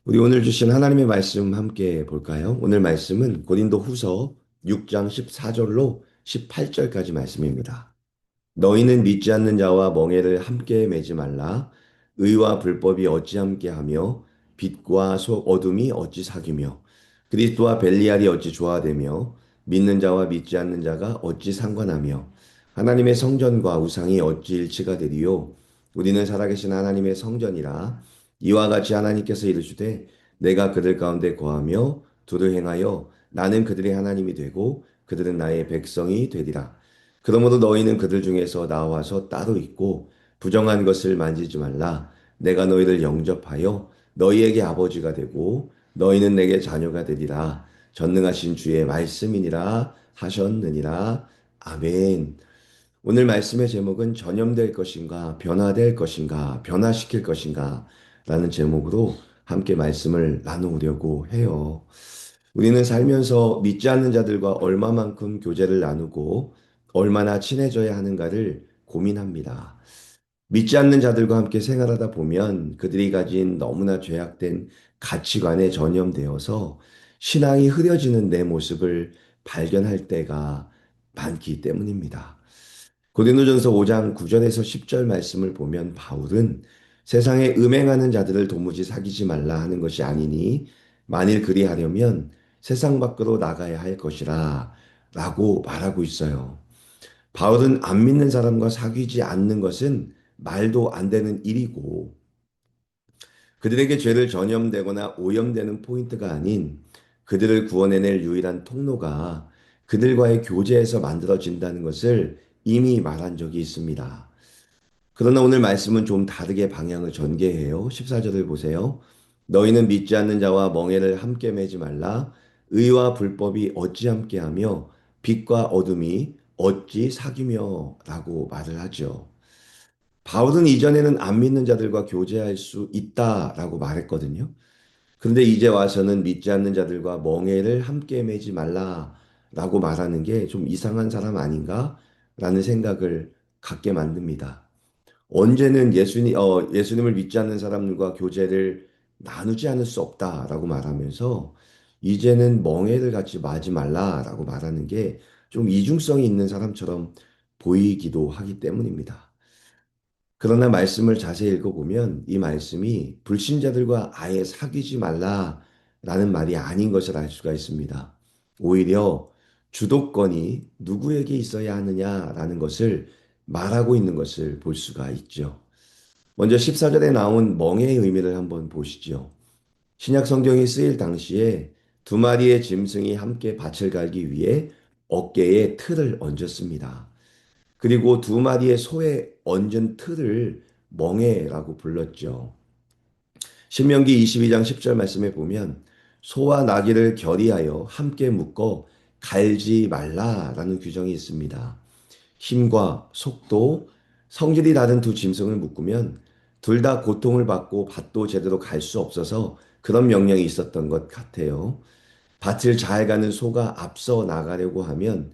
우리 오늘 주신 하나님의 말씀 함께 볼까요? 오늘 말씀은 고린도 후서 6장 14절로 18절까지 말씀입니다. 너희는 믿지 않는 자와 멍에를 함께 매지 말라. 의와 불법이 어찌 함께하며 빛과 어둠이 어찌 사귀며 그리스도와 벨리알이 어찌 조화되며 믿는 자와 믿지 않는 자가 어찌 상관하며 하나님의 성전과 우상이 어찌 일치가 되리요. 우리는 살아계신 하나님의 성전이라. 이와 같이 하나님께서 이르시되 내가 그들 가운데 거하며 두루 행하여 나는 그들의 하나님이 되고 그들은 나의 백성이 되리라. 그러므로 너희는 그들 중에서 나와서 따로 있고 부정한 것을 만지지 말라. 내가 너희를 영접하여 너희에게 아버지가 되고 너희는 내게 자녀가 되리라. 전능하신 주의 말씀이니라 하셨느니라. 아멘. 오늘 말씀의 제목은 전염될 것인가, 변화될 것인가, 변화시킬 것인가 라는 제목으로 함께 말씀을 나누려고 해요. 우리는 살면서 믿지 않는 자들과 얼마만큼 교제를 나누고 얼마나 친해져야 하는가를 고민합니다. 믿지 않는 자들과 함께 생활하다 보면 그들이 가진 너무나 죄악된 가치관에 전염되어서 신앙이 흐려지는 내 모습을 발견할 때가 많기 때문입니다. 고린도전서 5장 9절에서 10절 말씀을 보면 바울은 세상에 음행하는 자들을 도무지 사귀지 말라 하는 것이 아니니 만일 그리하려면 세상 밖으로 나가야 할 것이라 라고 말하고 있어요. 바울은 안 믿는 사람과 사귀지 않는 것은 말도 안 되는 일이고 그들에게 죄를 전염되거나 오염되는 포인트가 아닌 그들을 구원해낼 유일한 통로가 그들과의 교제에서 만들어진다는 것을 이미 말한 적이 있습니다. 그러나 오늘 말씀은 좀 다르게 방향을 전개해요. 14절을 보세요. 너희는 믿지 않는 자와 멍에를 함께 매지 말라. 의와 불법이 어찌 함께하며 빛과 어둠이 어찌 사귀며 라고 말을 하죠. 바울은 이전에는 안 믿는 자들과 교제할 수 있다라고 말했거든요. 그런데 이제 와서는 믿지 않는 자들과 멍에를 함께 매지 말라라고 말하는 게 좀 이상한 사람 아닌가라는 생각을 갖게 만듭니다. 언제는 예수님을 믿지 않는 사람들과 교제를 나누지 않을 수 없다라고 말하면서 이제는 멍에를 갖지 마지 말라라고 말하는 게 좀 이중성이 있는 사람처럼 보이기도 하기 때문입니다. 그러나 말씀을 자세히 읽어보면 이 말씀이 불신자들과 아예 사귀지 말라라는 말이 아닌 것을 알 수가 있습니다. 오히려 주도권이 누구에게 있어야 하느냐라는 것을 말하고 있는 것을 볼 수가 있죠. 먼저 14절에 나온 멍에의 의미를 한번 보시죠. 신약 성경이 쓰일 당시에 두 마리의 짐승이 함께 밭을 갈기 위해 어깨에 틀을 얹었습니다. 그리고 두 마리의 소에 얹은 틀을 멍에라고 불렀죠. 신명기 22장 10절 말씀에 보면 소와 나귀를 결의하여 함께 묶어 갈지 말라라는 규정이 있습니다. 힘과 속도, 성질이 다른 두 짐승을 묶으면 둘 다 고통을 받고 밭도 제대로 갈 수 없어서 그런 명령이 있었던 것 같아요. 밭을 잘 가는 소가 앞서 나가려고 하면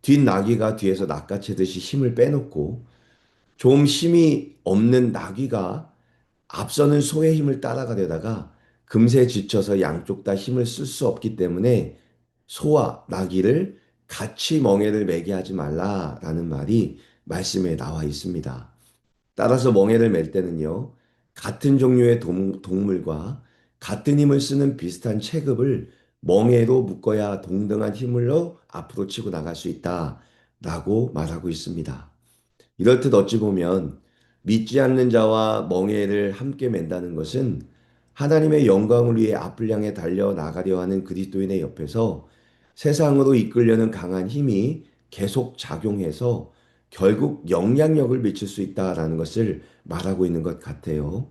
뒷나귀가 뒤에서 낚아채듯이 힘을 빼놓고 좀 힘이 없는 나귀가 앞서는 소의 힘을 따라가려다가 금세 지쳐서 양쪽 다 힘을 쓸 수 없기 때문에 소와 나귀를 같이 멍에를 매게 하지 말라라는 말이 말씀에 나와 있습니다. 따라서 멍에를 맬 때는요, 같은 종류의 동물과 같은 힘을 쓰는 비슷한 체급을 멍에로 묶어야 동등한 힘으로 앞으로 치고 나갈 수 있다라고 말하고 있습니다. 이렇듯 어찌 보면 믿지 않는 자와 멍에를 함께 맨다는 것은 하나님의 영광을 위해 앞을 향해 달려 나가려 하는 그리스도인의 옆에서 세상으로 이끌려는 강한 힘이 계속 작용해서 결국 영향력을 미칠 수 있다라는 것을 말하고 있는 것 같아요.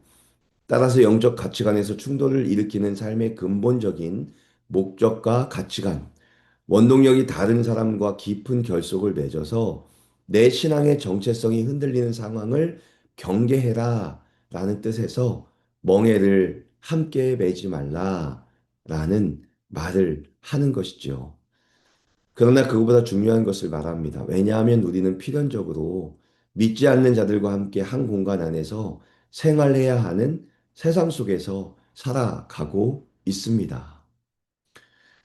따라서 영적 가치관에서 충돌을 일으키는 삶의 근본적인 목적과 가치관, 원동력이 다른 사람과 깊은 결속을 맺어서 내 신앙의 정체성이 흔들리는 상황을 경계해라 라는 뜻에서 멍에를 함께 매지 말라 라는 말을 하는 것이죠. 그러나 그것보다 중요한 것을 말합니다. 왜냐하면 우리는 필연적으로 믿지 않는 자들과 함께 한 공간 안에서 생활해야 하는 세상 속에서 살아가고 있습니다.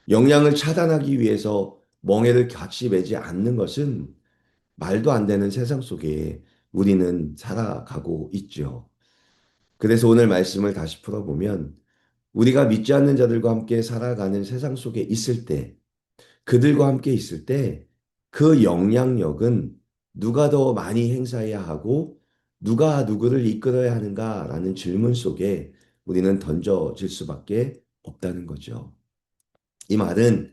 영양을 차단하기 위해서 멍에를 같이 매지 않는 것은 말도 안 되는 세상 속에 우리는 살아가고 있죠. 그래서 오늘 말씀을 다시 풀어보면 우리가 믿지 않는 자들과 함께 살아가는 세상 속에 있을 때, 그들과 함께 있을 때 그 영향력은 누가 더 많이 행사해야 하고 누가 누구를 이끌어야 하는가라는 질문 속에 우리는 던져질 수밖에 없다는 거죠. 이 말은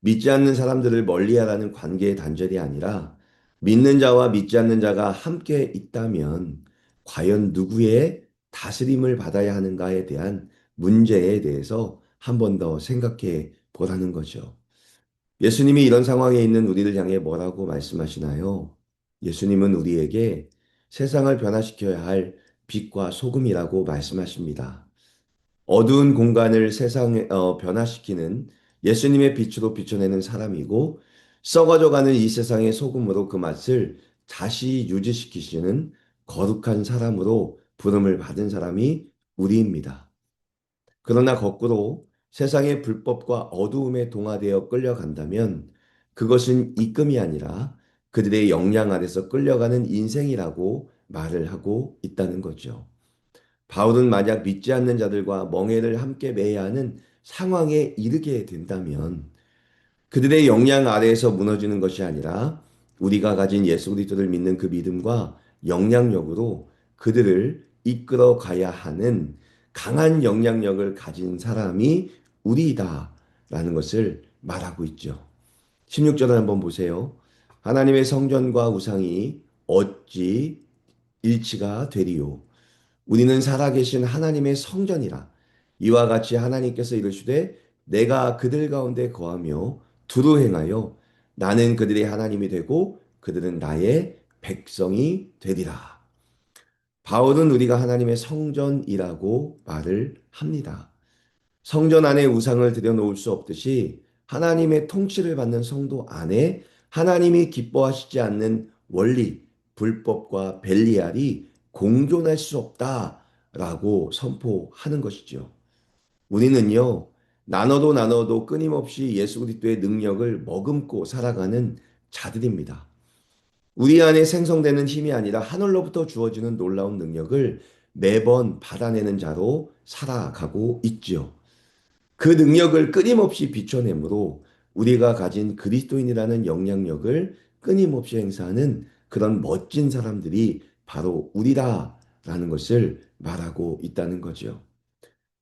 믿지 않는 사람들을 멀리하라는 관계의 단절이 아니라 믿는 자와 믿지 않는 자가 함께 있다면 과연 누구의 다스림을 받아야 하는가에 대한 문제에 대해서 한 번 더 생각해 보라는 거죠. 예수님이 이런 상황에 있는 우리를 향해 뭐라고 말씀하시나요? 예수님은 우리에게 세상을 변화시켜야 할 빛과 소금이라고 말씀하십니다. 어두운 공간을 세상에 변화시키는 예수님의 빛으로 비춰내는 사람이고 썩어져가는 이 세상의 소금으로 그 맛을 다시 유지시키시는 거룩한 사람으로 부름을 받은 사람이 우리입니다. 그러나 거꾸로 세상의 불법과 어두움에 동화되어 끌려간다면 그것은 입금이 아니라 그들의 영향 아래서 끌려가는 인생이라고 말을 하고 있다는 거죠. 바울은 만약 믿지 않는 자들과 멍에를 함께 매야 하는 상황에 이르게 된다면 그들의 영향 아래에서 무너지는 것이 아니라 우리가 가진 예수 그리스도를 믿는 그 믿음과 영향력으로 그들을 이끌어 가야 하는 강한 영향력을 가진 사람이 우리다라는 것을 말하고 있죠. 16절을 한번 보세요. 하나님의 성전과 우상이 어찌 일치가 되리요. 우리는 살아계신 하나님의 성전이라. 이와 같이 하나님께서 이르시되 내가 그들 가운데 거하며 두루 행하여 나는 그들의 하나님이 되고 그들은 나의 백성이 되리라. 바울은 우리가 하나님의 성전이라고 말을 합니다. 성전 안에 우상을 들여놓을 수 없듯이 하나님의 통치를 받는 성도 안에 하나님이 기뻐하시지 않는 원리, 불법과 벨리알이 공존할 수 없다라고 선포하는 것이죠. 우리는요, 나눠도 끊임없이 예수 그리스도의 능력을 머금고 살아가는 자들입니다. 우리 안에 생성되는 힘이 아니라 하늘로부터 주어지는 놀라운 능력을 매번 받아내는 자로 살아가고 있지요. 그 능력을 끊임없이 비춰내므로 우리가 가진 그리스도인이라는 영향력을 끊임없이 행사하는 그런 멋진 사람들이 바로 우리다라는 것을 말하고 있다는 거죠.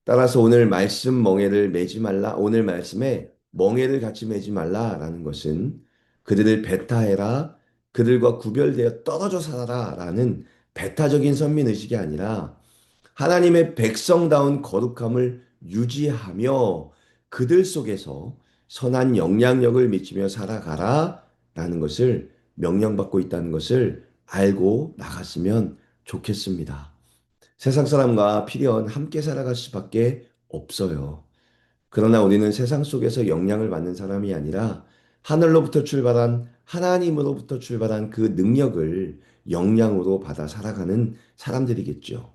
따라서 오늘 말씀 멍에를 매지 말라, 오늘 말씀에 멍에를 같이 매지 말라라는 것은 그들을 배타해라, 그들과 구별되어 떨어져 살아라라는 배타적인 선민의식이 아니라 하나님의 백성다운 거룩함을 유지하며 그들 속에서 선한 영향력을 미치며 살아가라 라는 것을 명령받고 있다는 것을 알고 나갔으면 좋겠습니다. 세상 사람과 필연 함께 살아갈 수밖에 없어요. 그러나 우리는 세상 속에서 영향을 받는 사람이 아니라 하늘로부터 출발한 하나님으로부터 출발한 그 능력을 영향으로 받아 살아가는 사람들이겠죠.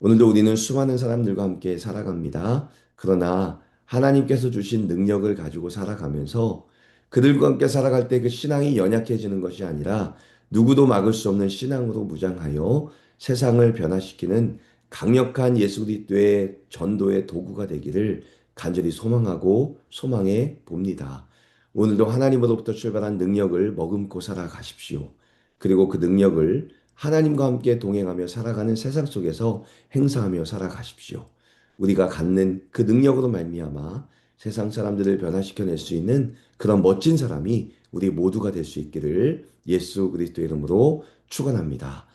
오늘도 우리는 수많은 사람들과 함께 살아갑니다. 그러나 하나님께서 주신 능력을 가지고 살아가면서 그들과 함께 살아갈 때 그 신앙이 연약해지는 것이 아니라 누구도 막을 수 없는 신앙으로 무장하여 세상을 변화시키는 강력한 예수 그리스도의 전도의 도구가 되기를 간절히 소망하고 소망해 봅니다. 오늘도 하나님으로부터 출발한 능력을 머금고 살아가십시오. 그리고 그 능력을 하나님과 함께 동행하며 살아가는 세상 속에서 행사하며 살아가십시오. 우리가 갖는 그 능력으로 말미암아 세상 사람들을 변화시켜낼 수 있는 그런 멋진 사람이 우리 모두가 될 수 있기를 예수 그리스도 이름으로 축원합니다.